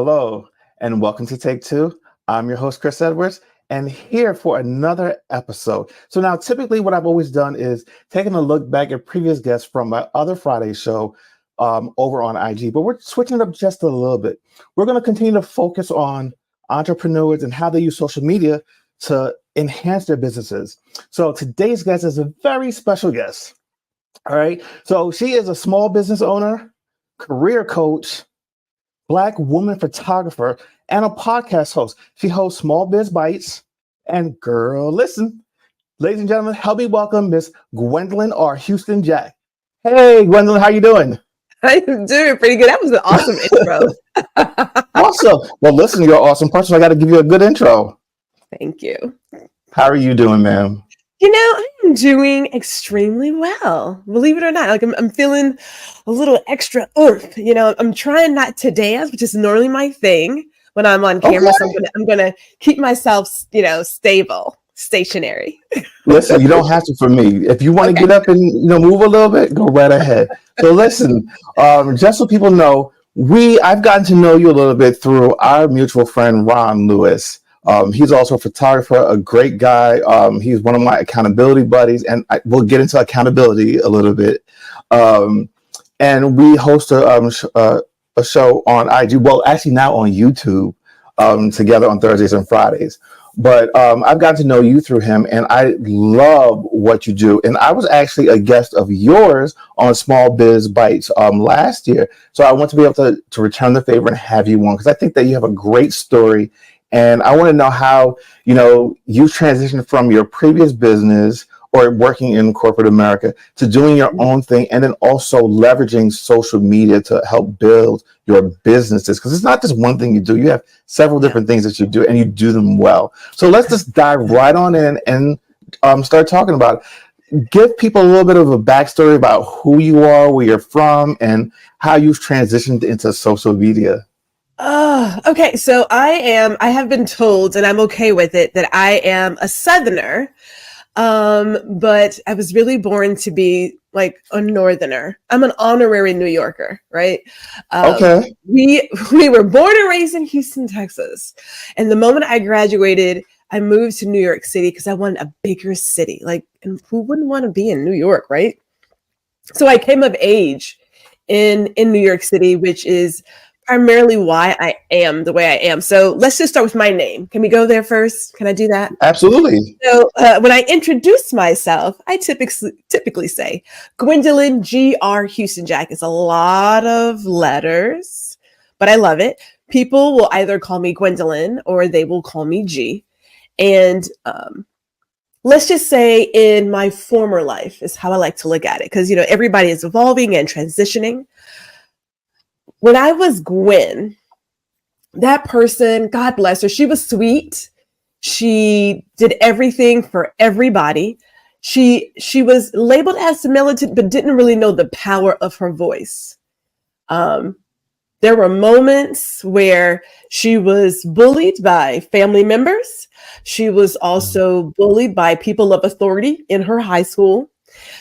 Hello, and welcome to Take Two. I'm your host, Chris Edwards, and here for another episode. So now, typically what I've always done is taking a look back at previous guests from my other Friday show over on IG, but we're switching it up just a little bit. We're going to continue to focus on entrepreneurs and how they use social media to enhance their businesses. So today's guest is a very special guest. All right. So she is a small business owner, career coach, Black woman photographer, and a podcast host. She hosts Small Biz Bites and Girl Listen. Ladies and gentlemen, help me welcome Miss Gwendolyn Houston-Jack. Hey, Gwendolyn, how you doing? I'm doing pretty good. That was an awesome intro. Awesome. Well, listen, you're an awesome person. I got to give you a good intro. Thank you. How are you doing, ma'am? I'm doing extremely well. Believe it or not, like I'm feeling a little extra oomph. I'm trying not to dance, which is normally my thing when I'm on camera. Okay. So I'm gonna keep myself, stationary. Listen, you don't have to for me. If you want to get up and move a little bit, go right ahead. So listen, just so people know, I've gotten to know you a little bit through our mutual friend Ron Lewis. He's also a photographer, a great guy. He's one of my accountability buddies, and we'll get into accountability a little bit. And we host a show on IG. Well, actually now on YouTube, together on Thursdays and Fridays. But I've gotten to know you through him, and I love what you do. And I was actually a guest of yours on Small Biz Bites last year. So I want to be able to return the favor and have you on, because I think that you have a great story. And I want to know how, you transitioned from your previous business or working in corporate America to doing your own thing, and then also leveraging social media to help build your businesses. Because it's not just one thing you do. You have several different things that you do, and you do them well. So let's just dive right on in and start talking about it. Give people a little bit of a backstory about who you are, where you're from, and how you've transitioned into social media. Okay. So I have been told, and I'm okay with it, that I am a Southerner. But I was really born to be like a Northerner. I'm an honorary New Yorker, right? Okay. We were born and raised in Houston, Texas. And the moment I graduated, I moved to New York City because I wanted a bigger city. And who wouldn't want to be in New York, right? So I came of age in New York City, which is primarily why I am the way I am. So let's just start with my name. Can we go there first? Can I do that? Absolutely. So when I introduce myself, I typically say Gwendolyn G.R. Houston-Jack. It's a lot of letters, but I love it. People will either call me Gwendolyn or they will call me G. And let's just say in my former life is how I like to look at it, because, everybody is evolving and transitioning. When I was Gwen, that person, God bless her, she was sweet. She did everything for everybody. She was labeled as militant, but didn't really know the power of her voice. There were moments where she was bullied by family members. She was also bullied by people of authority in her high school.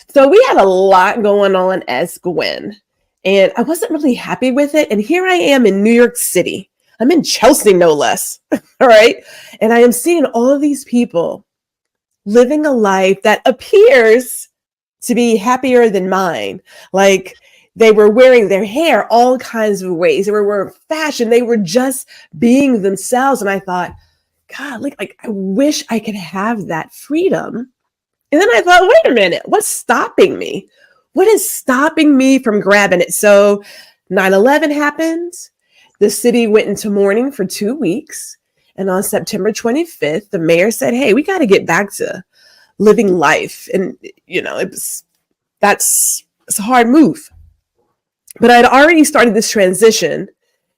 So we had a lot going on as Gwen. And I wasn't really happy with it. And here I am in New York City. I'm in Chelsea, no less. All right. And I am seeing all of these people living a life that appears to be happier than mine. Like they were wearing their hair all kinds of ways. They were wearing fashion. They were just being themselves. And I thought, God, like I wish I could have that freedom. And then I thought, wait a minute, what's stopping me? What is stopping me from grabbing it? So 9/11 happened. The city went into mourning for 2 weeks. And on September 25th, the mayor said, hey, we got to get back to living life. And, it's a hard move. But I'd already started this transition.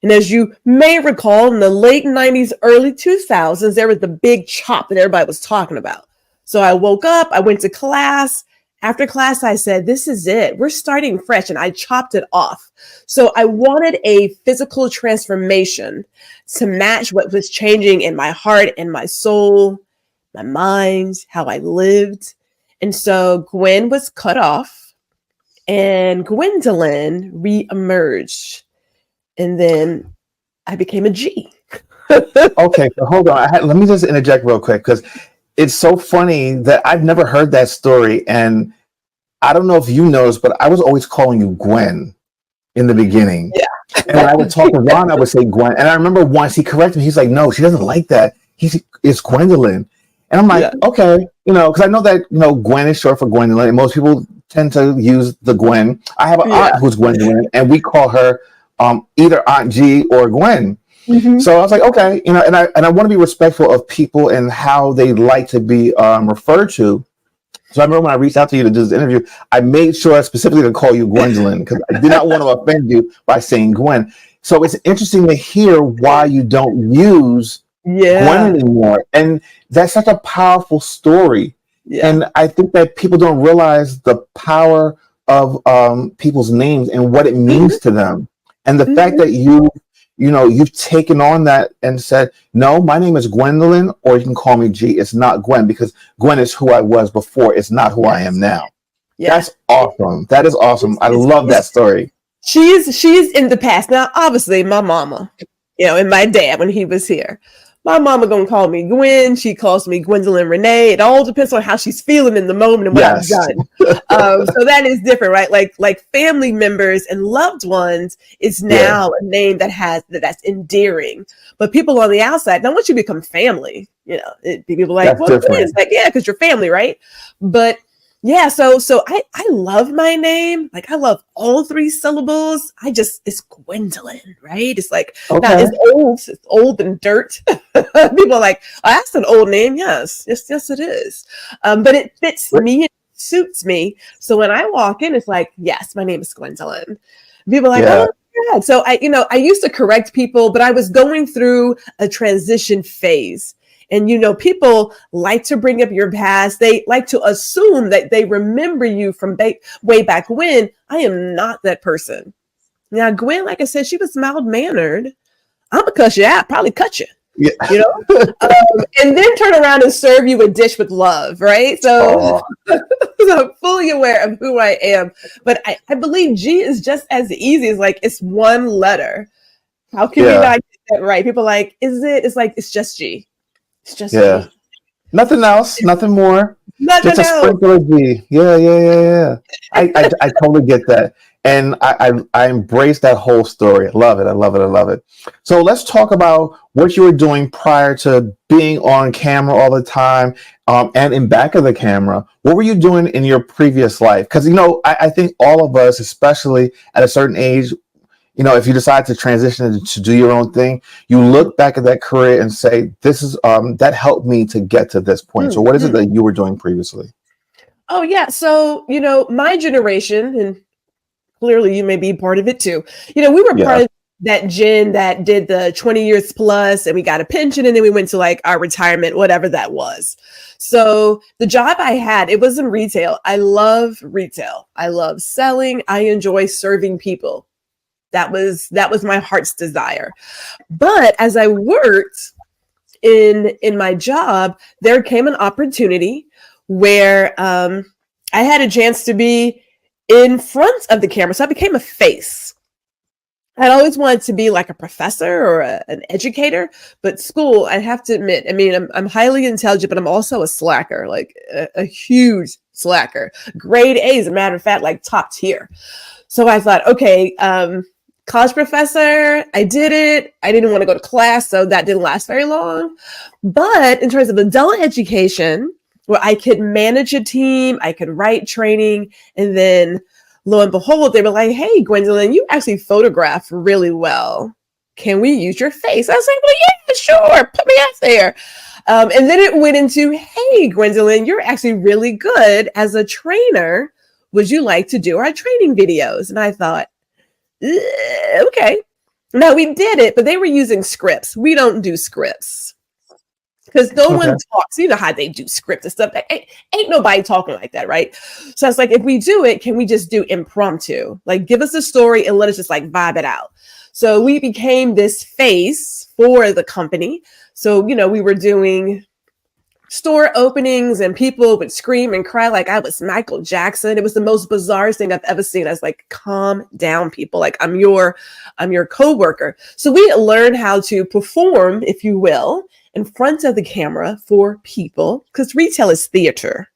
And as you may recall, in the late 90s, early 2000s, there was the big chop that everybody was talking about. So I woke up, I went to class. After class, I said, this is it. We're starting fresh. And I chopped it off. So I wanted a physical transformation to match what was changing in my heart and my soul, my mind, how I lived. And so Gwen was cut off and Gwendolyn reemerged. And then I became a G. Okay, so hold on. Let me just interject real quick because it's so funny that I've never heard that story, and I don't know if you noticed, but I was always calling you Gwen in the beginning. And when I would talk to Ron, I would say Gwen. And I remember once he corrected me. He's like, "No, she doesn't like that. It's Gwendolyn." And I'm like, Yeah. "Okay," because I know that Gwen is short for Gwendolyn, and most people tend to use the Gwen. I have an aunt who's Gwendolyn, and we call her either Aunt G or Gwen. Mm-hmm. So I was like, okay, and I want to be respectful of people and how they like to be referred to. So I remember when I reached out to you to do this interview, I made sure specifically to call you Gwendolyn because I did not want to offend you by saying Gwen. So it's interesting to hear why you don't use Gwen anymore. And that's such a powerful story. Yeah. And I think that people don't realize the power of people's names and what it means to them. And the fact that you've taken on that and said, no, my name is Gwendolyn, or you can call me G. It's not Gwen because Gwen is who I was before. It's not who I am now. Yeah. That's awesome. That is awesome. I love that story. She's in the past. Now, obviously, my mama, and my dad when he was here. My mama gonna call me Gwen. She calls me Gwendolyn Renee. It all depends on how she's feeling in the moment and what I've done. So that is different, right? Like family members and loved ones is now a name that's endearing. But people on the outside, now once you become family, people are like, well, it's like, because you're family, right? But yeah, so I love my name. Like I love all 3 syllables. It's Gwendolyn, right? It's like now it's old and dirt. People are like, oh, that's an old name. Yes, it is. But it fits me, it suits me. So when I walk in, it's like, yes, my name is Gwendolyn. People are like, oh my God. So I used to correct people, but I was going through a transition phase. And, people like to bring up your past. They like to assume that they remember you from way back when. I am not that person. Now, Gwen, like I said, she was mild-mannered. I'm going to cuss you out, probably cut you, and then turn around and serve you a dish with love, right? So, so I'm fully aware of who I am. But I believe G is just as easy as it's one letter. How can we not get that right? People are like, is it? It's like, it's just G. It's just G. Nothing else, nothing more. Nothing just a sprinkle of G. Yeah. I totally get that. And I embrace that whole story. I love it. So let's talk about what you were doing prior to being on camera all the time and in back of the camera. What were you doing in your previous life? Because, I think all of us, especially at a certain age, if you decide to transition to do your own thing, you look back at that career and say, this is that helped me to get to this point. So what is it that you were doing previously? Oh, yeah. So, my generation, and clearly you may be part of it too. We were part of that gen that did the 20 years plus and we got a pension and then we went to our retirement, whatever that was. So the job I had, it was in retail. I love retail. I love selling. I enjoy serving people. That was my heart's desire. But as I worked in my job, there came an opportunity where I had a chance to be in front of the camera. So I became a face. I'd always wanted to be like a professor or an educator, but school, I have to admit, I'm highly intelligent, but I'm also a slacker, a huge slacker. Grade A, as a matter of fact, top tier. So I thought, okay, college professor, I did it. I didn't want to go to class, so that didn't last very long. But in terms of adult education, where I could manage a team, I could write training, and then lo and behold, they were like, hey, Gwendolyn, you actually photograph really well. Can we use your face? I was like, well, yeah, sure. Put me out there. And then it went into, hey, Gwendolyn, you're actually really good as a trainer. Would you like to do our training videos? And I thought, okay. Now we did it, but they were using scripts. We don't do scripts because no one talks. You know how they do script and stuff. Ain't nobody talking like that, right? So it's like, if we do it, can we just do impromptu? Give us a story and let us just vibe it out. So we became this face for the company. So, we were doing store openings and people would scream and cry like I was Michael Jackson. It was the most bizarre thing I've ever seen. I was like, calm down, people. Like I'm your coworker. So we learned how to perform, if you will, in front of the camera for people, because retail is theater.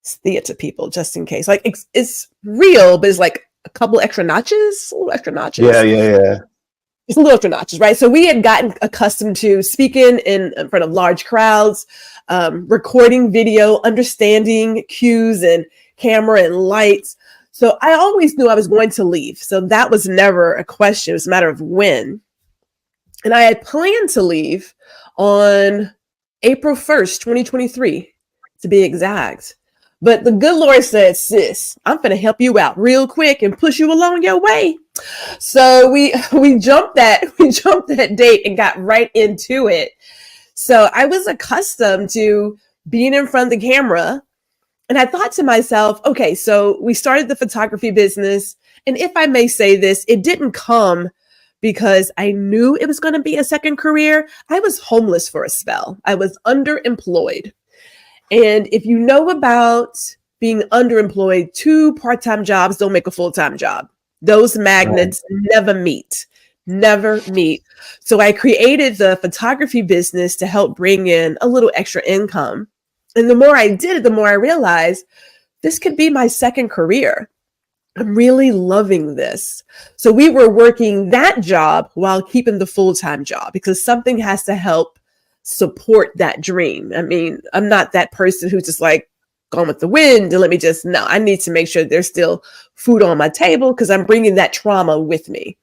It's theater, people, just in case. Like it's real, but it's like a couple extra notches, a little extra notches. Yeah. It's a little extra notches, right? So we had gotten accustomed to speaking in front of large crowds, recording video, understanding cues and camera and lights. So I always knew I was going to leave. So that was never a question. It was a matter of when. And I had planned to leave on April 1st, 2023, to be exact. But the good Lord said, sis, I'm going to help you out real quick and push you along your way. So we jumped that date and got right into it. So I was accustomed to being in front of the camera. And I thought to myself, okay, so we started the photography business. And if I may say this, it didn't come because I knew it was going to be a second career. I was homeless for a spell. I was underemployed. And if you know about being underemployed, 2 part-time jobs don't make a full-time job. Those magnets never meet. So I created the photography business to help bring in a little extra income. And the more I did it, the more I realized this could be my second career. I'm really loving this. So we were working that job while keeping the full-time job because something has to help support that dream. I mean, I'm not that person who's just like gone with the wind and no, I need to make sure there's still food on my table because I'm bringing that trauma with me.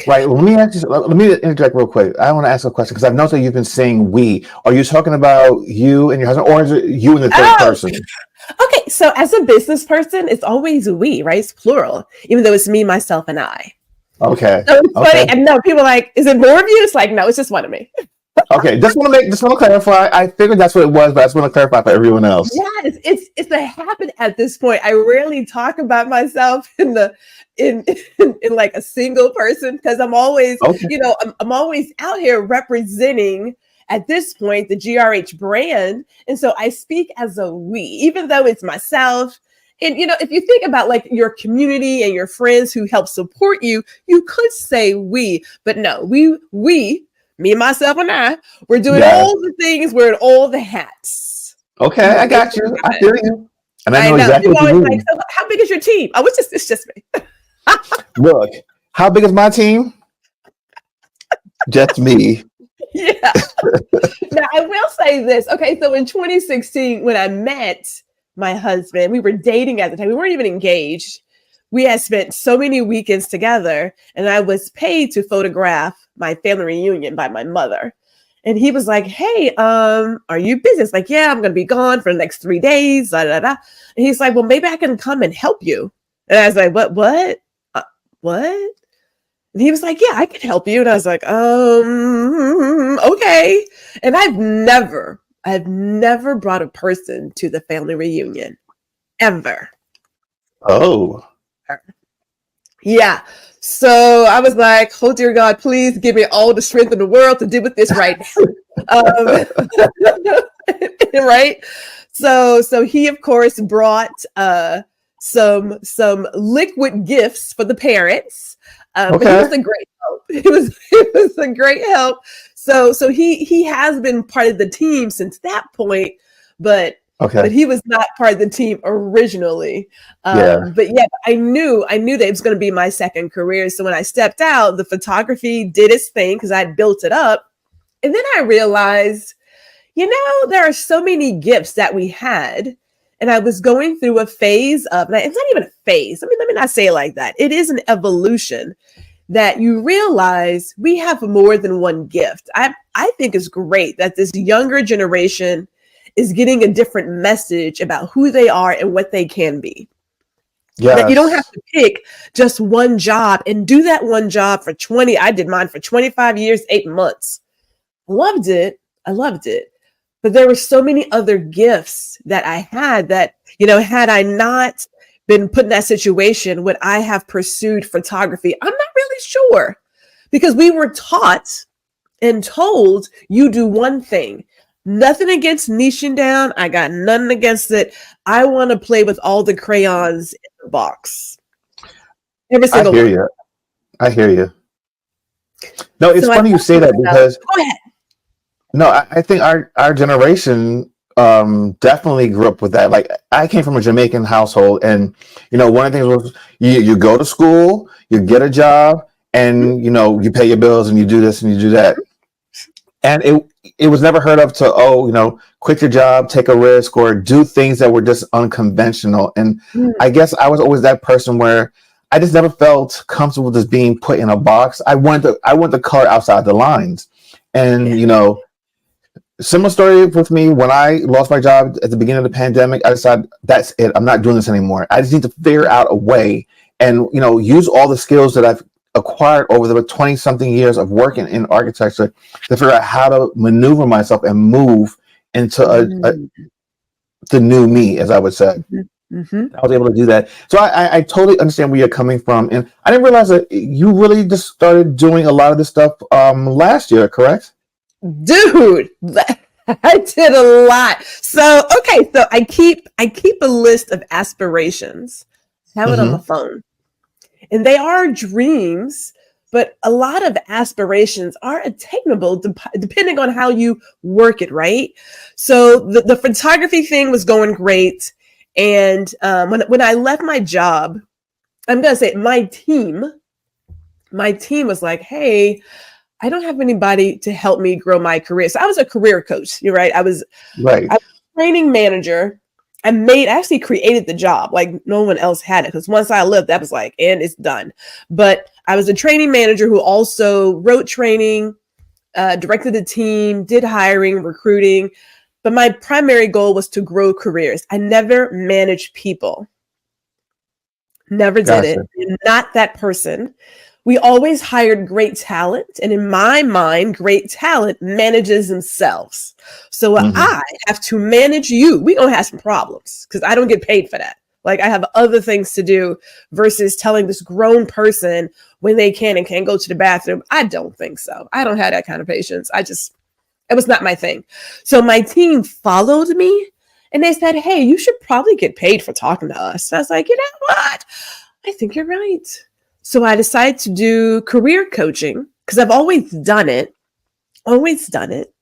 Right. Let me interject real quick. I want to ask a question because I've noticed that you've been saying we. Are you talking about you and your husband, or is it you and the third person? Okay. So as a business person, it's always we, right? It's plural, even though it's me, myself, and I. Okay. So it's funny. And no, people are like, is it more of you? It's like, no, it's just one of me. Okay, just want to clarify. I figured that's what it was, but I just want to clarify for everyone else. Yes, it's a habit at this point. I rarely talk about myself in like a single person because I'm always, I'm always out here representing at this point the GRH brand, and so I speak as a we, even though it's myself. And if you think about like your community and your friends who help support you, you could say we, but no, we. Me, myself, and I, we're doing all the things, wearing all the hats. Okay, I got you. I feel you. And I know exactly what you mean. Like, so how big is your team? Oh, it's just me. Look, how big is my team? Just me. Yeah. Now, I will say this. Okay, so in 2016, when I met my husband, we were dating at the time. We weren't even engaged. We had spent so many weekends together, and I was paid to photograph my family reunion by my mother. And he was like, hey, are you busy? It's like, yeah, I'm going to be gone for the next 3 days. Da, da, da. And he's like, well, maybe I can come and help you. And I was like, what? And he was like, yeah, I can help you. And I was like, okay. And I've never brought a person to the family reunion ever. Oh. Yeah. So I was like, oh, dear God, please give me all the strength in the world to deal with this right now. Right. So he, of course, brought some liquid gifts for the parents. But he was a great help. It was a great help. So he has been part of the team since that point, but he was not part of the team originally. But yeah, I knew that it was going to be my second career. So when I stepped out, the photography did its thing because I built it up. And then I realized, there are so many gifts that we had. And I was going through a phase of, it's not even a phase. Let me not say it like that. It is an evolution that you realize we have more than one gift. I think it's great that this younger generation is getting a different message about who they are and what they can be. Yes. That you don't have to pick just one job and do that one job for I did mine for 25 years, 8 months. I loved it. But there were so many other gifts that I had that, had I not been put in that situation, would I have pursued photography? I'm not really sure, because we were taught and told you do one thing. Nothing against niching down. I got nothing against it. I want to play with all the crayons in the box. Every I single hear one. you. I hear you. No, it's So I funny you thought say to that myself, because go ahead. no, I think our generation definitely grew up with that. Like I came from a Jamaican household, and one of the things was you go to school, you get a job, and you pay your bills and you do this and you do that. And it was never heard of to quit your job, take a risk, or do things that were just unconventional. And Mm, I guess I was always that person where I just never felt comfortable just being put in a box. I want the color outside the lines. yeah. And similar story with me when I lost my job at the beginning of the pandemic. I decided that's it. I'm not doing this anymore. I just need to figure out a way and use all the skills that I've acquired over the 20 something years of working in architecture to figure out how to maneuver myself and move into Mm, the new me, as I would say. mhm, mhm. I was able to do that. So I totally understand where you're coming from. And I didn't realize that you really just started doing a lot of this stuff last year, correct? Dude, I did a lot. So, okay, so I keep a list of aspirations. I have it on my Mm-hmm. phone. And they are dreams, but a lot of aspirations are attainable depending on how you work it, right? So the photography thing was going great. And when I left my job, I'm going to say my team was like, hey, I don't have anybody to help me grow my career. So I was a career coach. You're right. Right. I was a training manager. I actually created the job. Like no one else had it. Because once I left, that was like, and it's done. But I was a training manager who also wrote training, directed the team, did hiring, recruiting. But my primary goal was to grow careers. I never managed people. Never did it. Gotcha. I'm not that person. We always hired great talent. And in my mind, great talent manages themselves. So Mm-hmm. I have to manage you. We're going to have some problems because I don't get paid for that. Like I have other things to do versus telling this grown person when they can and can't go to the bathroom. I don't think so. I don't have that kind of patience. It was not my thing. So my team followed me and they said, hey, you should probably get paid for talking to us. And I was like, you know what? I think you're right. So I decided to do career coaching because I've always done it. Always done it.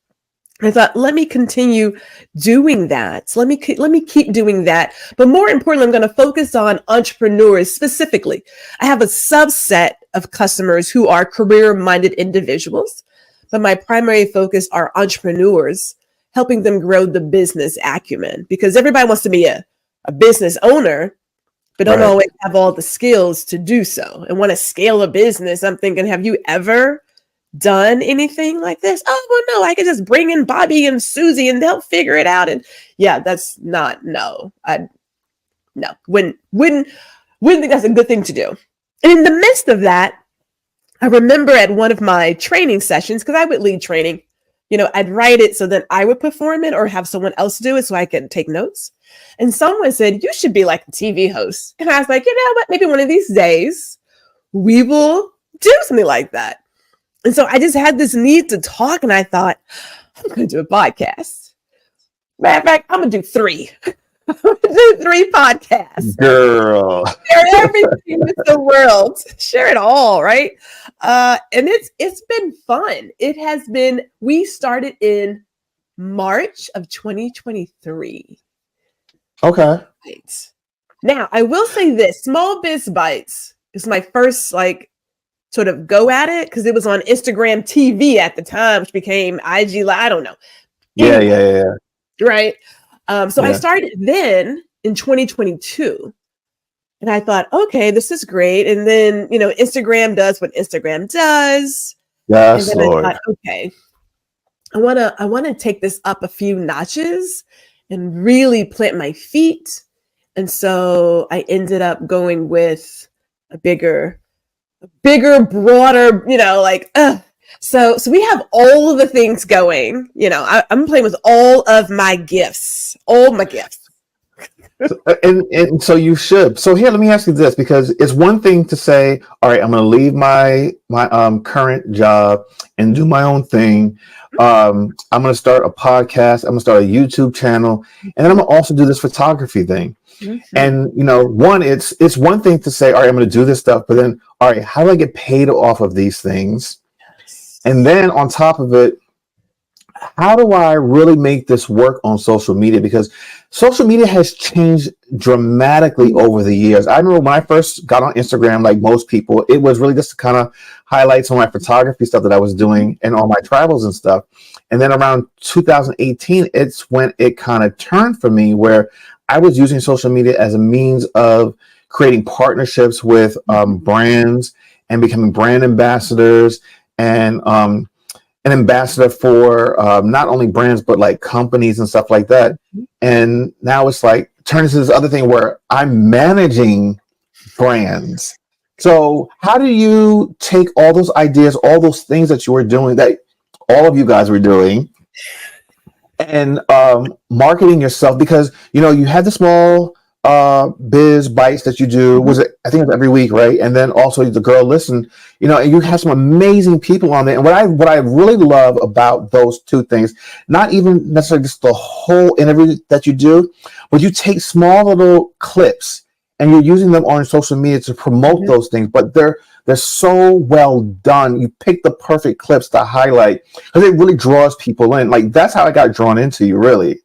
I thought, let me continue doing that. So let me keep doing that. But more importantly, I'm going to focus on entrepreneurs specifically. I have a subset of customers who are career-minded individuals, but my primary focus are entrepreneurs, helping them grow the business acumen because everybody wants to be a business owner, but don't Right. always have all the skills to do so and want to scale a business. I'm thinking, have you ever done anything like this? Oh, well, no, I could just bring in Bobby and Susie and they'll figure it out. And yeah, that's not, no, no, wouldn't think that's a good thing to do. And in the midst of that, I remember at one of my training sessions, because I would lead training, I'd write it so that I would perform it or have someone else do it so I could take notes. And someone said, you should be like a TV host. And I was like, you know what? Maybe one of these days we will do something like that. And so I just had this need to talk, and I thought, I'm going to do a podcast. Matter of fact, I'm going to do 3. I'm going to do 3 podcasts. Girl. Share everything with the world. Share it all, right? And it's been fun. It has been. We started in March of 2023. Okay. Right. Now, I will say this: Small Biz Bites is my first sort of go at it because it was on Instagram TV at the time, which became IG Live. I don't know. Yeah, Anyway, yeah, yeah, right. So I yeah. started then in 2022. And I thought, okay, this is great. And then, Instagram does what Instagram does. And Yes, then I Lord. thought, okay, I want to take this up a few notches and really plant my feet. And so I ended up going with a bigger, broader, so we have all of the things going. I'm playing with all of my gifts, all my gifts. And so you should. So here, let me ask you this, because it's one thing to say, all right, I'm going to leave my current job and do my own thing. I'm going to start a podcast. I'm going to start a YouTube channel, and then I'm going to also do this photography thing. And it's one thing to say, all right, I'm going to do this stuff, but then, all right, how do I get paid off of these things? And then on top of it, how do I really make this work on social media? Because social media has changed dramatically over the years. I remember when I first got on Instagram, like most people, it was really just to kind of highlight some of my photography stuff that I was doing and all my travels and stuff. And then around 2018, it's when it kind of turned for me, where I was using social media as a means of creating partnerships with brands and becoming brand ambassadors, and an ambassador for not only brands, but like companies and stuff like that. And now it's like turned into this other thing where I'm managing brands. So how do you take all those ideas, all those things that you were doing, that all of you guys were doing, and marketing yourself? Because you had the small biz bites that you do, was it, I think it's every week, right? And then also the Girl Listen, and you have some amazing people on there. And what I really love about those two things, not even necessarily just the whole interview that you do, but you take small little clips and you're using them on social media to promote those things, but they're so well done. You pick the perfect clips to highlight, because it really draws people in. Like, that's how I got drawn into you, really.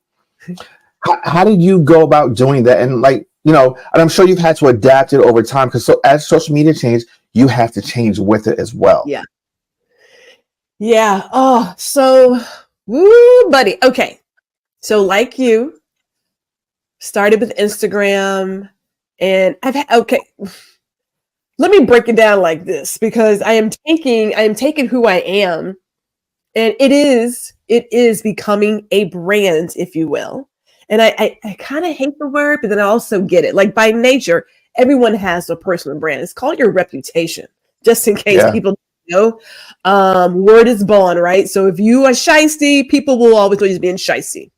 How did you go about doing that? And and I'm sure you've had to adapt it over time, because as social media changed, you have to change with it as well. Yeah. Yeah. Oh, so, woo, buddy. Okay. So like you, started with Instagram, and okay. Let me break it down like this, because I am taking who I am, and it is becoming a brand, if you will. And I kind of hate the word, but then I also get it. Like, by nature, everyone has a personal brand. It's called your reputation, just in case people don't know. Word is bond, right? So if you are shiesty, people will always know you being shiesty.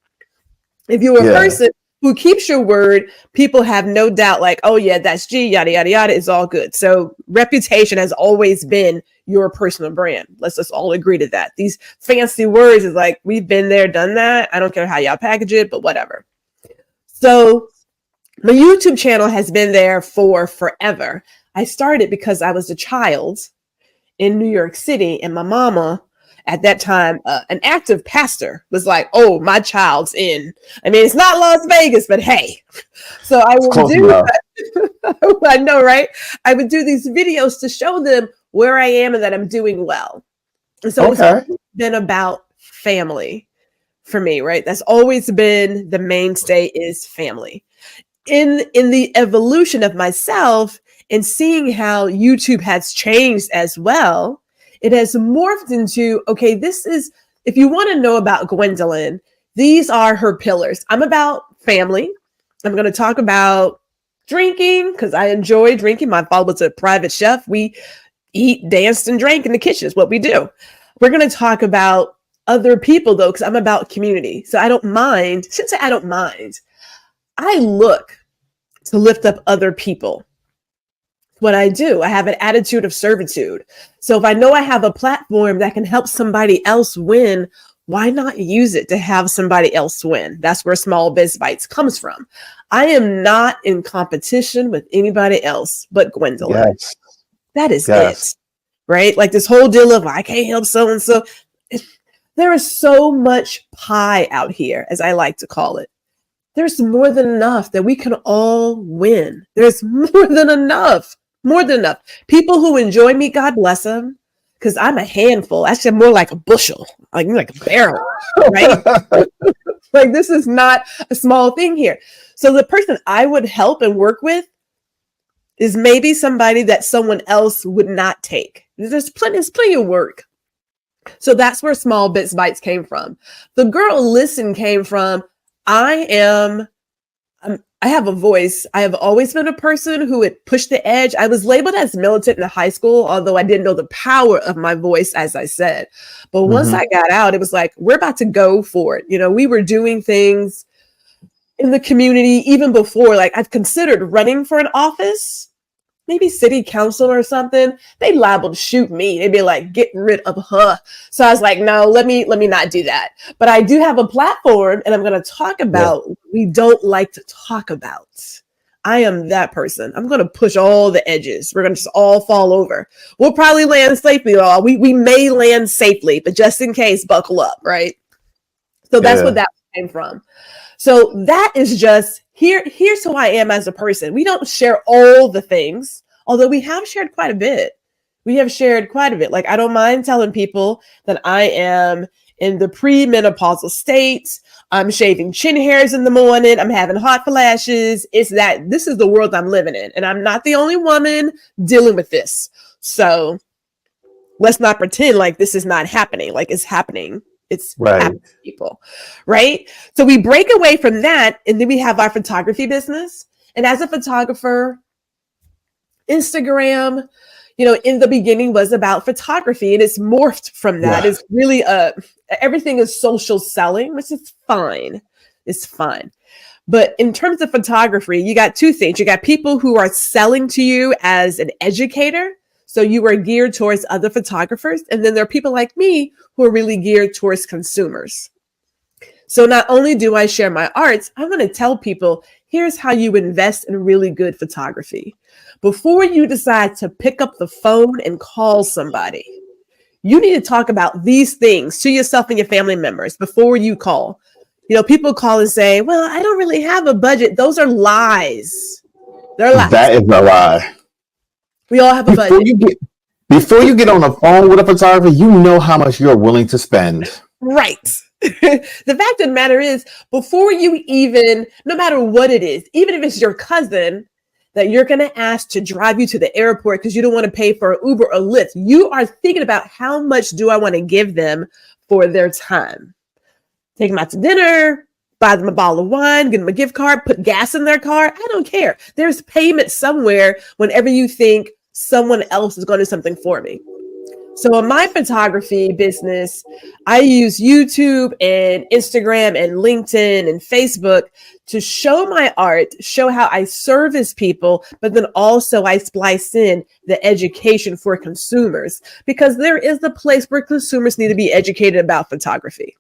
If you're a person who keeps your word, people have no doubt, like, oh yeah, that's G, yada, yada, yada, it's all good. So reputation has always been your personal brand. Let's just all agree to that. These fancy words is like, we've been there, done that. I don't care how y'all package it, but whatever. So my YouTube channel has been there for forever. I started because I was a child in New York City, and my mama, at that time, an active pastor, was like, oh, my child's in. I mean, it's not Las Vegas, but hey. So I would do, I know, right? I would do these videos to show them where I am and that I'm doing well. And so it's always been about family for me, right? That's always been the mainstay, is family. In the evolution of myself and seeing how YouTube has changed as well, it has morphed into, okay, this is, if you want to know about Gwendolyn, these are her pillars. I'm about family. I'm going to talk about drinking, because I enjoy drinking. My father was a private chef. We eat, danced, and drank in the kitchen is what we do. We're going to talk about other people, though, because I'm about community. So I don't mind. Shouldn't say I don't mind. I look to lift up other people. What I do, I have an attitude of servitude. So if I know I have a platform that can help somebody else win, why not use it to have somebody else win? That's where Small Biz Bites comes from. I am not in competition with anybody else but Gwendolyn. Yes. That is it, right? Like this whole deal of I can't help so-and-so. There is so much pie out here, as I like to call it. There's more than enough that we can all win. There's more than enough. More than enough. People who enjoy me, God bless them, because I'm a handful. Actually, I'm more like a bushel, like a barrel, right? Like, this is not a small thing here. So the person I would help and work with is maybe somebody that someone else would not take. There's plenty of work. So that's where Small Bits Bites came from. The Girl Listen came from, I have a voice. I have always been a person who would push the edge. I was labeled as militant in high school, although I didn't know the power of my voice, as I said. But once I got out, it was like, we're about to go for it. We were doing things in the community, even before, like I've considered running for an office, maybe city council or something. They liable to shoot me. They'd be like, get rid of her. So I was like, no, let me not do that. But I do have a platform, and I'm going to talk about what we don't like to talk about. I am that person. I'm going to push all the edges. We're going to just all fall over. We'll probably land safely, y'all. We may land safely, but just in case, buckle up, right? So that's what that came from. So that is just here's who I am as a person. We don't share all the things, although we have shared quite a bit. Like, I don't mind telling people that I am in the premenopausal state. I'm shaving chin hairs in the morning. I'm having hot flashes. This is the world I'm living in. And I'm not the only woman dealing with this. So let's not pretend like this is not happening. Like, it's happening. It's happening to people, right? So we break away from that, and then we have our photography business. And as a photographer, Instagram, in the beginning was about photography, and it's morphed from that. Yeah. It's really everything is social selling, which is fine. It's fun. But in terms of photography, you got two things. You got people who are selling to you as an educator. So you are geared towards other photographers. And then there are people like me who are really geared towards consumers. So not only do I share my arts, I want to tell people, here's how you invest in really good photography. Before you decide to pick up the phone and call somebody, you need to talk about these things to yourself and your family members before you call. People call and say, well, I don't really have a budget. Those are lies. They're lies. That is a lie. We all have a budget. Before you get on the phone with a photographer, you know how much you're willing to spend. Right. The fact of the matter is, before you even, no matter what it is, even if it's your cousin that you're going to ask to drive you to the airport because you don't want to pay for Uber or Lyft, you are thinking about how much do I want to give them for their time. Take them out to dinner, buy them a bottle of wine, give them a gift card, put gas in their car. I don't care. There's payment somewhere whenever you think someone else is going to do something for me. So in my photography business, I use YouTube and Instagram and LinkedIn and Facebook to show my art, show how I service people, but then also I splice in the education for consumers, because there is a place where consumers need to be educated about photography.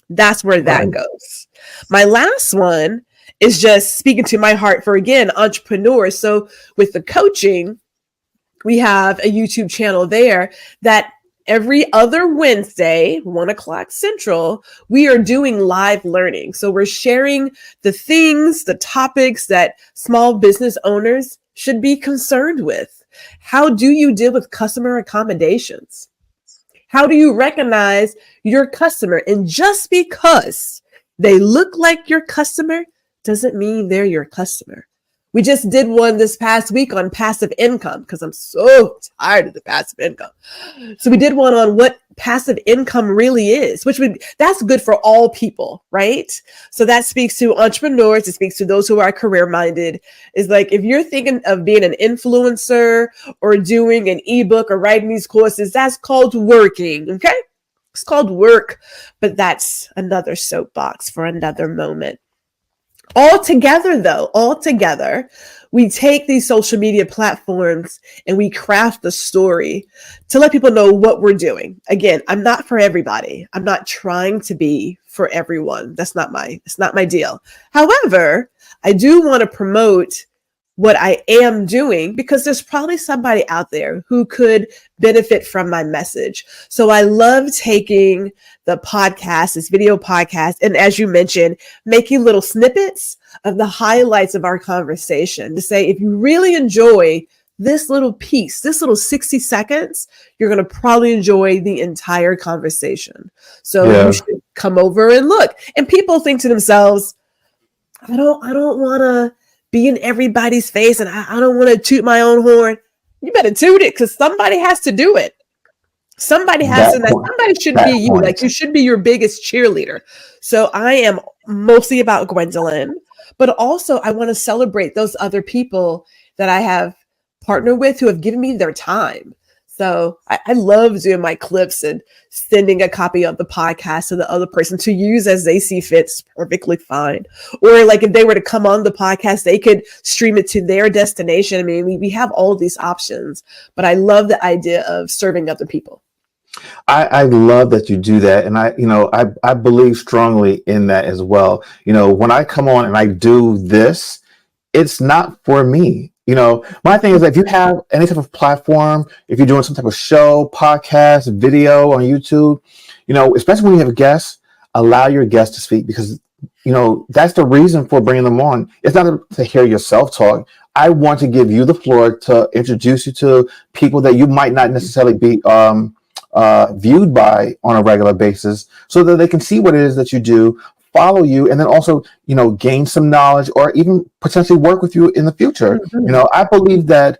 That's where that goes. My last one is just speaking to my heart for, again, entrepreneurs. So with the coaching, we have a YouTube channel there that every other Wednesday, 1:00 Central, we are doing live learning. So we're sharing the things, the topics that small business owners should be concerned with. How do you deal with customer accommodations? How do you recognize your customer? And just because they look like your customer doesn't mean they're your customer. We just did one this past week on passive income because I'm so tired of the passive income. So we did one on what passive income really is, that's good for all people, right? So that speaks to entrepreneurs. It speaks to those who are career minded. It's like, if you're thinking of being an influencer or doing an ebook or writing these courses, that's called working. Okay. It's called work, but that's another soapbox for another moment. All together, we take these social media platforms and we craft the story to let people know what we're doing. Again, I'm not for everybody. I'm not trying to be for everyone. It's not my deal. However, I do want to promote what I am doing because there's probably somebody out there who could benefit from my message. So I love taking the podcast, this video podcast, and as you mentioned, making little snippets of the highlights of our conversation to say, if you really enjoy this little piece, this little 60 seconds, you're going to probably enjoy the entire conversation. So you should come over and look. And people think to themselves, I don't want to be in everybody's face and I don't want to toot my own horn. You better toot it because somebody has to do it. Somebody has to. Somebody should be you. Like, you should be your biggest cheerleader. So I am mostly about Gwendolyn, but also I want to celebrate those other people that I have partnered with who have given me their time. So I love doing my clips and sending a copy of the podcast to the other person to use as they see fit. It's perfectly fine. Or like if they were to come on the podcast, they could stream it to their destination. I mean, we have all of these options, but I love the idea of serving other people. I love that you do that. And I believe strongly in that as well. When I come on and I do this, it's not for me. My thing is that if you have any type of platform, if you're doing some type of show, podcast, video on YouTube, especially when you have guests, allow your guests to speak, because, that's the reason for bringing them on. It's not to hear yourself talk. I want to give you the floor to introduce you to people that you might not necessarily be viewed by on a regular basis, so that they can see what it is that you do, follow you, and then also, gain some knowledge, or even potentially work with you in the future. I believe that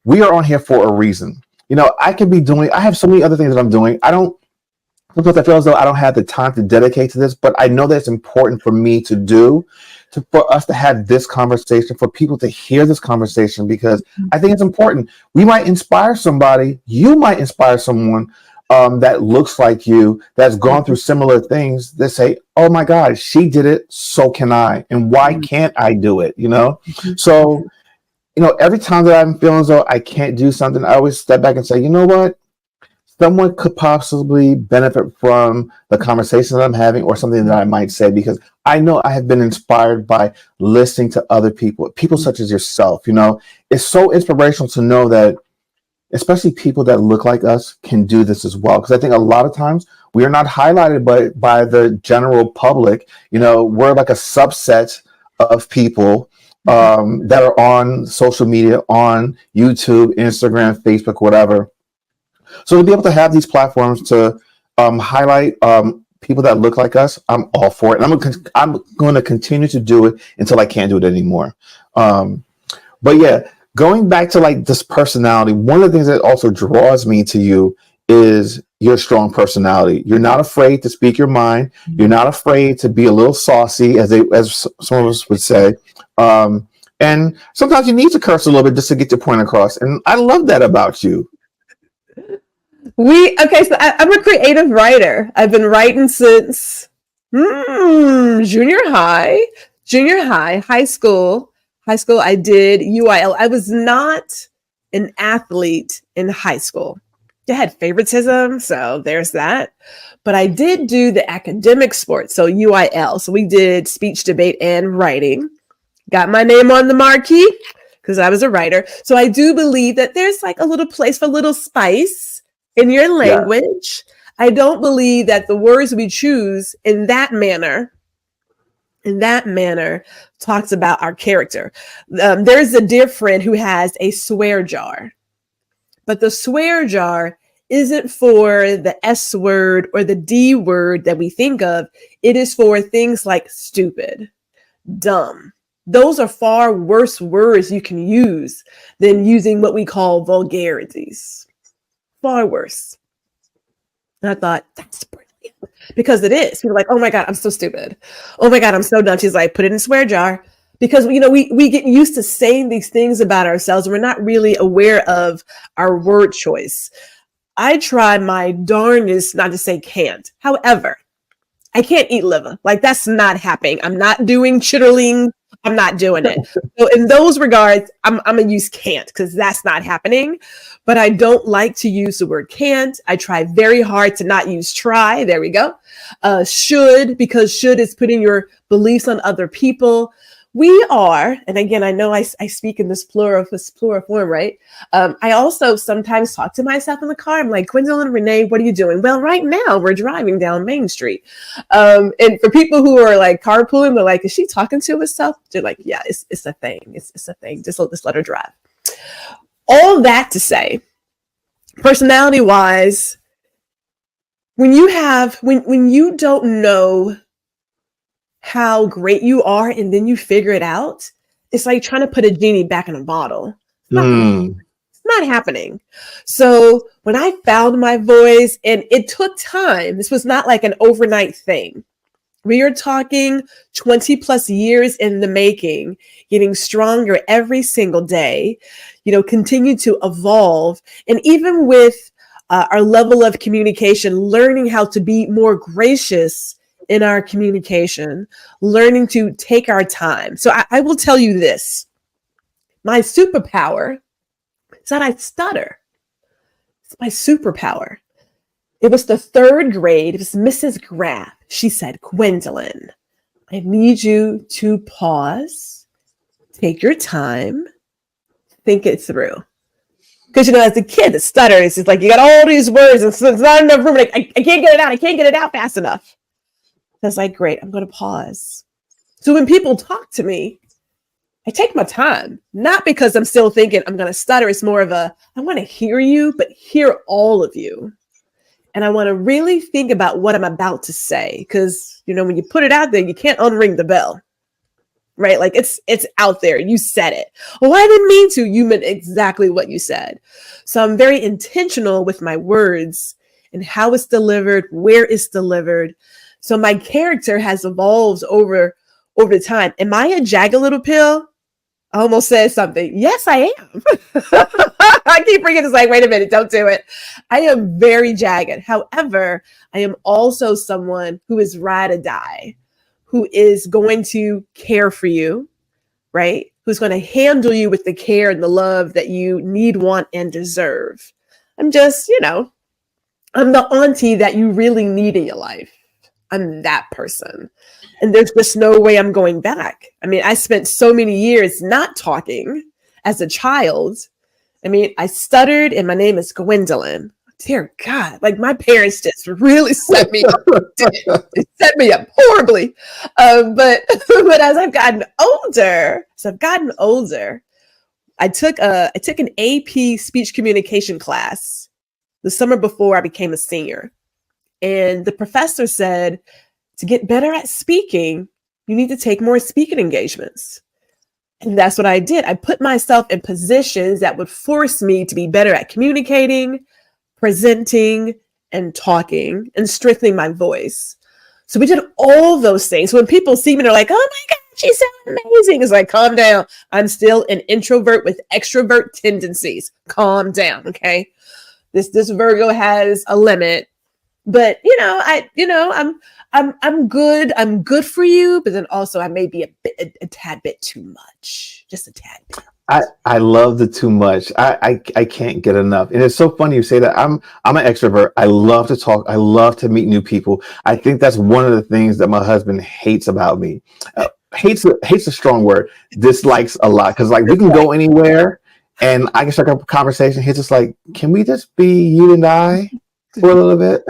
we are on here for a reason. I have so many other things that I'm doing. Sometimes I feel as though I don't have the time to dedicate to this, but I know that it's important for me to do, for us to have this conversation, for people to hear this conversation, because I think it's important. We might inspire somebody. You might inspire someone that looks like you, that's gone through similar things, that say, oh my God, she did it, so can I. And why can't I do it? So, every time that I'm feeling as though I can't do something, I always step back and say, you know what? Someone could possibly benefit from the conversation that I'm having, or something that I might say, because I know I have been inspired by listening to other people such as yourself. It's so inspirational to know that, especially people that look like us, can do this as well. Because I think a lot of times we are not highlighted by the general public. We're like a subset of people that are on social media, on YouTube, Instagram, Facebook, whatever. So to be able to have these platforms to highlight people that look like us, I'm all for it. And I'm going to continue to do it until I can't do it anymore. But yeah, going back to like this personality, one of the things that also draws me to you is your strong personality. You're not afraid to speak your mind. You're not afraid to be a little saucy, as some of us would say. And sometimes you need to curse a little bit just to get your point across. And I love that about you. So I'm a creative writer. I've been writing since junior high, high school. I did UIL. I was not an athlete in high school. I had favoritism, so there's that. But I did do the academic sports, so UIL. So we did speech, debate, and writing. Got my name on the marquee because I was a writer. So I do believe that there's like a little place for a little spice in your language. Yeah. I don't believe that the words we choose in that manner talks about our character. There's a dear friend who has a swear jar, but the swear jar isn't for the S word or the D word that we think of. It is for things like stupid, dumb. Those are far worse words you can use than using what we call vulgarities. Far worse. And I thought, that's brilliant. Because it is. People are like, oh my God, I'm so stupid. Oh my God, I'm so dumb. She's like, put it in a swear jar. Because, we get used to saying these things about ourselves. And we're not really aware of our word choice. I try my darndest not to say can't. However, I can't eat liver. Like, that's not happening. I'm not doing chitterling. I'm not doing it. So in those regards, I'm going to use can't, because that's not happening. But I don't like to use the word can't. I try very hard to not use try. There we go. Should, because should is putting your beliefs on other people. We are, and again, I know I speak in this plural form, right? I also sometimes talk to myself in the car. I'm like, Gwendolyn, Renee, what are you doing? Well, right now we're driving down Main Street. And for people who are like carpooling, they're like, is she talking to herself? They're like, yeah, it's a thing. It's a thing. Just let her drive. All that to say, personality wise, when you don't know how great you are and then you figure it out, it's like trying to put a genie back in a bottle. It's not happening. So when I found my voice, and it took time, this was not like an overnight thing. We are talking 20 plus years in the making, getting stronger every single day, continue to evolve. And even with our level of communication, learning how to be more gracious in our communication, learning to take our time. So I will tell you this. My superpower is that I stutter. It's my superpower. It was the third grade. It was Mrs. Graff. She said, Gwendolyn, I need you to pause, take your time, think it through. Because, as a kid, the stutter is just like, you got all these words and so it's not enough room. Like, I can't get it out. I can't get it out fast enough. I was like, great, I'm going to pause. So when people talk to me, I take my time, not because I'm still thinking I'm going to stutter. It's more of I want to hear you, but hear all of you. And I want to really think about what I'm about to say. Because, when you put it out there, you can't unring the bell, right? Like it's out there. You said it. Well, I didn't mean to. You meant exactly what you said. So I'm very intentional with my words and how it's delivered, where it's delivered. So my character has evolved over the time. Am I a jagged little pill? I almost said something. Yes, I am. I keep bringing this like, wait a minute, don't do it. I am very jagged. However, I am also someone who is ride or die, who is going to care for you, right? Who's going to handle you with the care and the love that you need, want, and deserve. I'm just, I'm the auntie that you really need in your life. I'm that person. And there's just no way I'm going back. I mean, I spent so many years not talking as a child. I mean, I stuttered and my name is Gwendolyn. Dear God, like my parents just really set me up. They set me up horribly. But as I've gotten older, I took an AP speech communication class the summer before I became a senior. And the professor said, to get better at speaking, you need to take more speaking engagements. And that's what I did. I put myself in positions that would force me to be better at communicating, presenting, and talking, and strengthening my voice. So we did all those things. When people see me, they're like, oh my God, she sounds amazing. It's like, calm down. I'm still an introvert with extrovert tendencies. Calm down, okay? This Virgo has a limit. But I'm good. I'm good for you, but then also I may be a tad bit too much, just a tad bit. I love the too much. I can't get enough. And it's so funny you say that. I'm an extrovert. I love to talk. I love to meet new people. I think that's one of the things that my husband hates about me. Hates a strong word. Dislikes a lot because like we can go anywhere and I can start a conversation. He's just like, can we just be you and I for a little bit?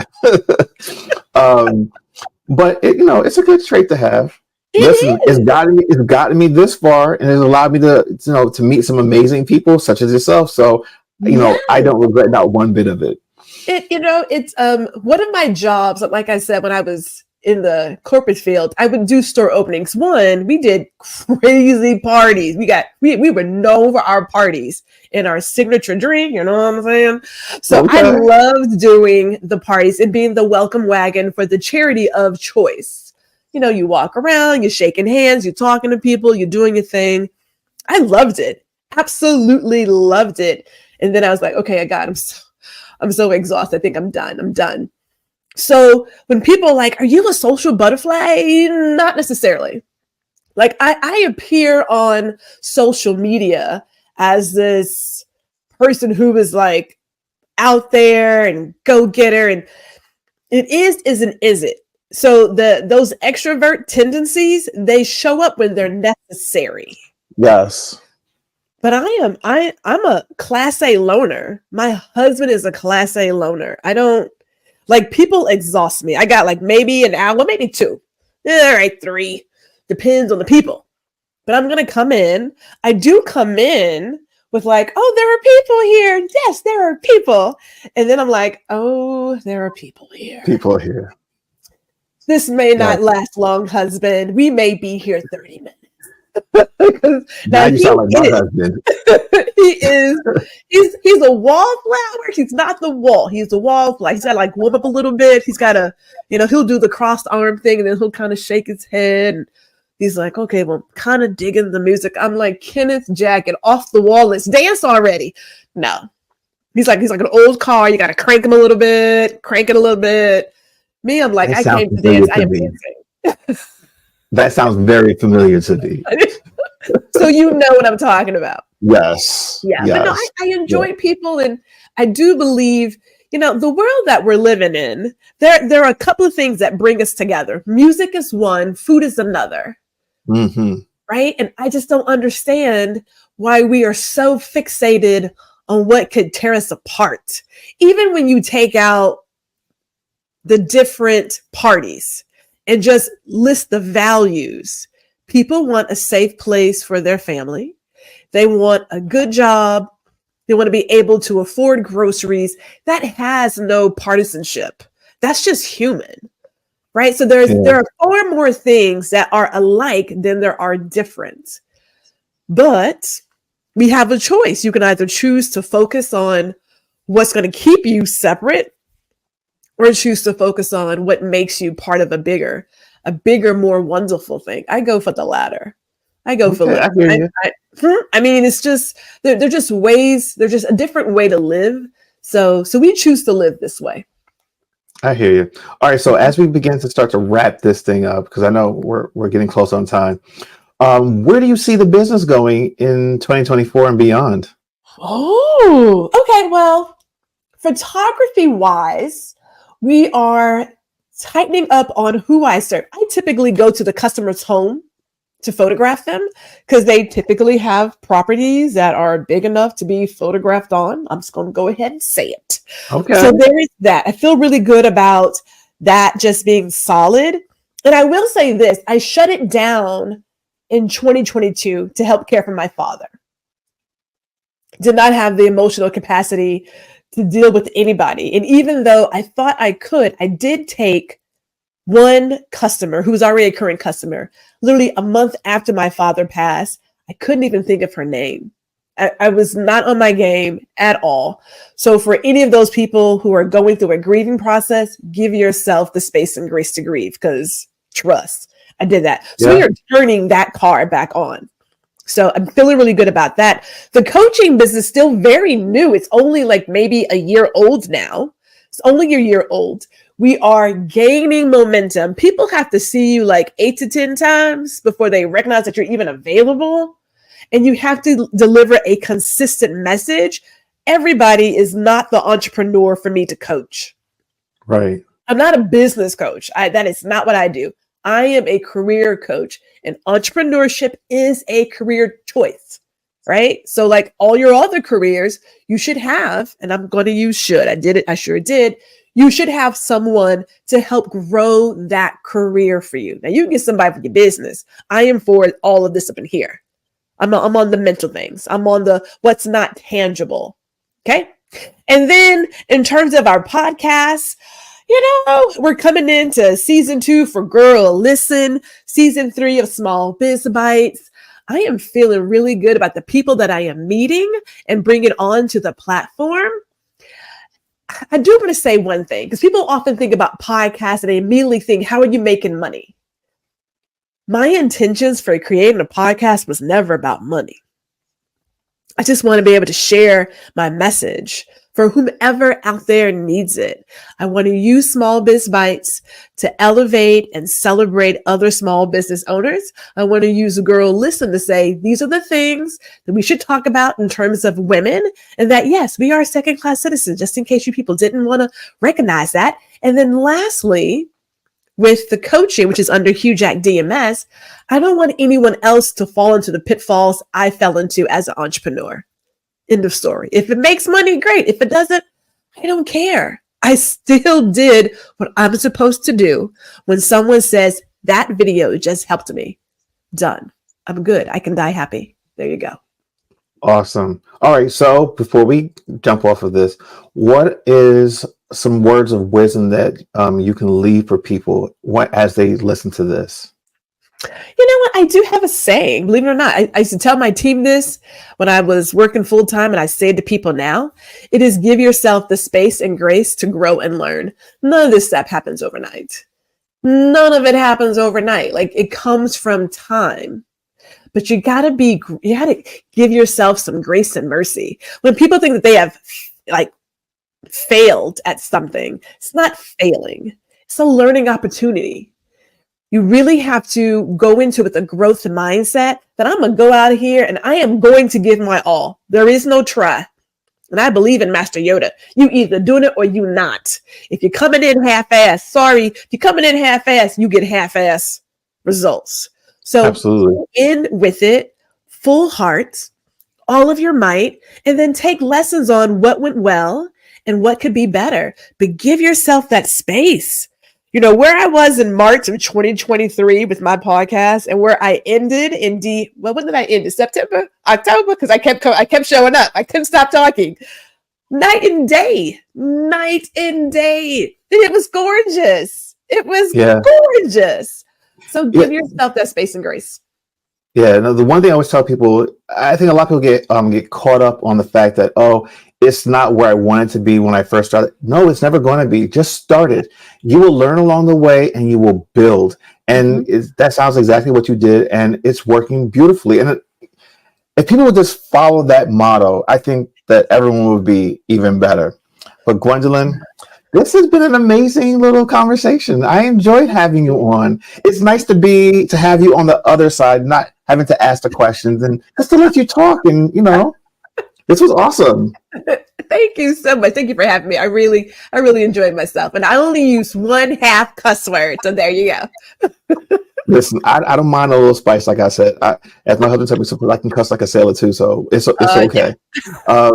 But it's a good trait to have. Listen, it's gotten me this far, and it's allowed me to meet some amazing people such as yourself. So, I don't regret not one bit of it. It's one of my jobs. Like I said, when I was in the corporate field, I would do store openings. One, we did crazy parties. We were known for our parties and our signature drink. You know what I'm saying? So okay. I loved doing the parties and being the welcome wagon for the charity of choice. You walk around, you're shaking hands, you're talking to people, you're doing your thing. I loved it. Absolutely loved it. And then I was like, okay, I'm so exhausted. I think I'm done. So when people are like, are you a social butterfly? Not necessarily. Like I appear on social media as this person who is like out there and go-getter, and it isn't it? So those extrovert tendencies, they show up when they're necessary. Yes. But I'm a class A loner. My husband is a class A loner. I don't like people exhaust me. I got like maybe an hour, maybe 2. All right, 3. Depends on the people. But I'm gonna come in. I do come in with like, oh, there are people here. Yes, there are people. And then I'm like, oh, there are people here. People here. This may not last long, husband. We may be here 30 minutes. Now Now you he sound like my is, husband. he's a wallflower. He's not the wall. He's the wallflower. He's got to like warm up a little bit. He's got to, he'll do the crossed arm thing and then he'll kind of shake his head. And he's like, okay, well, kind of digging the music. I'm like, Kenneth Jack, and off the wall, let's dance already. No. He's like an old car. You got to crank him a little bit, crank it a little bit. Me, I'm like, That I sounds came to familiar dance. I to am me. dancing. That sounds very familiar to me. So you know what I'm talking about. Yes. Yeah. But no, Yes. I enjoy people, and I do believe, the world that we're living in, there are a couple of things that bring us together. Music is one, food is another. Mm-hmm. Right? And I just don't understand why we are so fixated on what could tear us apart. Even when you take out the different parties and just list the values, people want a safe place for their family. They want a good job. They want to be able to afford groceries. That has no partisanship. That's just human, right? So there are far more things that are alike than there are different. But we have a choice. You can either choose to focus on what's going to keep you separate, or choose to focus on what makes you part of a bigger, more wonderful thing. I go for the latter. I go for I hear you. I mean, it's just, they're just ways, they're just a different way to live. So we choose to live this way. I hear you. All right. So as we begin to start to wrap this thing up, because I know we're getting close on time, where do you see the business going in 2024 and beyond? Oh, okay. Well, photography wise, we are tightening up on who I serve. I typically go to the customer's home to photograph them because they typically have properties that are big enough to be photographed on. I'm just going to go ahead and say it. Okay. So there is that. I feel really good about that just being solid. And I will say this, I shut it down in 2022 to help care for my father. Did not have the emotional capacity to deal with anybody. And even though I thought I could, I did take one customer who was already a current customer, literally a month after my father passed. I couldn't even think of her name. I was not on my game at all. So for any of those people who are going through a grieving process, give yourself the space and grace to grieve, because trust, I did that. So we are turning that car back on. So I'm feeling really good about that. The coaching business is still very new. It's only like maybe a year old now. It's only a year old. We are gaining momentum. People have to see you like 8 to 10 times before they recognize that you're even available. And you have to deliver a consistent message. Everybody is not the entrepreneur for me to coach. Right. I'm not a business coach. That is not what I do. I am a career coach, and entrepreneurship is a career choice, right? So like all your other careers, you should have, and I'm going to use should. I did it. I sure did. You should have someone to help grow that career for you. Now you can get somebody for your business. I am for all of this up in here. I'm on the mental things. I'm on the what's not tangible. Okay. And then in terms of our podcast, we're coming into season 2 for Girl Listen, season 3 of Small Biz Bites. I am feeling really good about the people that I am meeting and bringing onto the platform. I do want to say one thing, because people often think about podcasts and they immediately think, how are you making money? My intentions for creating a podcast was never about money. I just want to be able to share my message for whomever out there needs it. I want to use Small Biz Bites to elevate and celebrate other small business owners. I want to use Girl Listen to say, these are the things that we should talk about in terms of women, and that, yes, we are second-class citizens, just in case you people didn't want to recognize that. And then lastly, with the coaching, which is under Hugh-Jack DMS, I don't want anyone else to fall into the pitfalls I fell into as an entrepreneur. End of story. If it makes money, great. If it doesn't, I don't care. I still did what I'm supposed to do. When someone says, that video just helped me, done. I'm good. I can die happy. There you go. Awesome. All right. So before we jump off of this, what is some words of wisdom that you can leave for people as they listen to this? You know what? I do have a saying, believe it or not. I used to tell my team this when I was working full time, and I say it to people now. It is give yourself the space and grace to grow and learn. None of this stuff happens overnight. None of it happens overnight. Like it comes from time. But you gotta give yourself some grace and mercy. When people think that they have like failed at something, it's not failing. It's a learning opportunity. You really have to go into it with a growth mindset that I'm going to go out of here and I am going to give my all. There is no try. And I believe in Master Yoda. You either doing it or you not. If you're coming in half-ass, sorry. If you're coming in half-ass, you get half-ass results. So Absolutely. go in with it, full heart, all of your might, and then take lessons on what went well and what could be better. But give yourself that space. You know, where I was in March of 2023 with my podcast and where I ended in when did I end? September? October? Because I kept showing up. I couldn't stop talking. Night and day. Night and day. And it was gorgeous. It was gorgeous. So give yourself that space and grace. Yeah, no, the one thing I always tell people, I think a lot of people get caught up on the fact that, oh, it's not where I wanted to be when I first started. No, it's never going to be. Just start it. You will learn along the way and you will build. And that sounds exactly what you did. And it's working beautifully. And if people would just follow that motto, I think that everyone would be even better. But Gwendolyn, this has been an amazing little conversation. I enjoyed having you on. It's nice to have you on the other side, not having to ask the questions and just to let you talk. And, this was awesome. Thank you so much. Thank you for having me. I really enjoyed myself. And I only used one half cuss word. So there you go. Listen, I don't mind a little spice. Like I said, as my husband said, I can cuss like a sailor too. So it's okay. Yeah.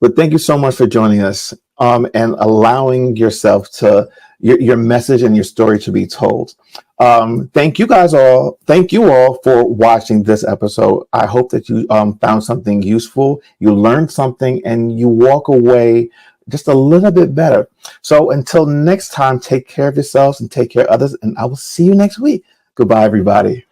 But thank you so much for joining us and allowing yourself your message and your story to be told. Thank you all for watching this episode. I hope that you found something useful, you learned something, and you walk away just a little bit better. So until next time, take care of yourselves and take care of others, and I will see you next week. Goodbye, everybody.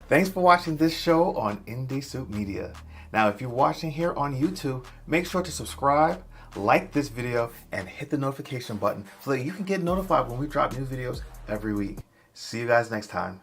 Thanks for watching this show on Indie Soup Media. Now, if you're watching here on YouTube, make sure to subscribe, like this video, and hit the notification button so that you can get notified when we drop new videos every week. See you guys next time.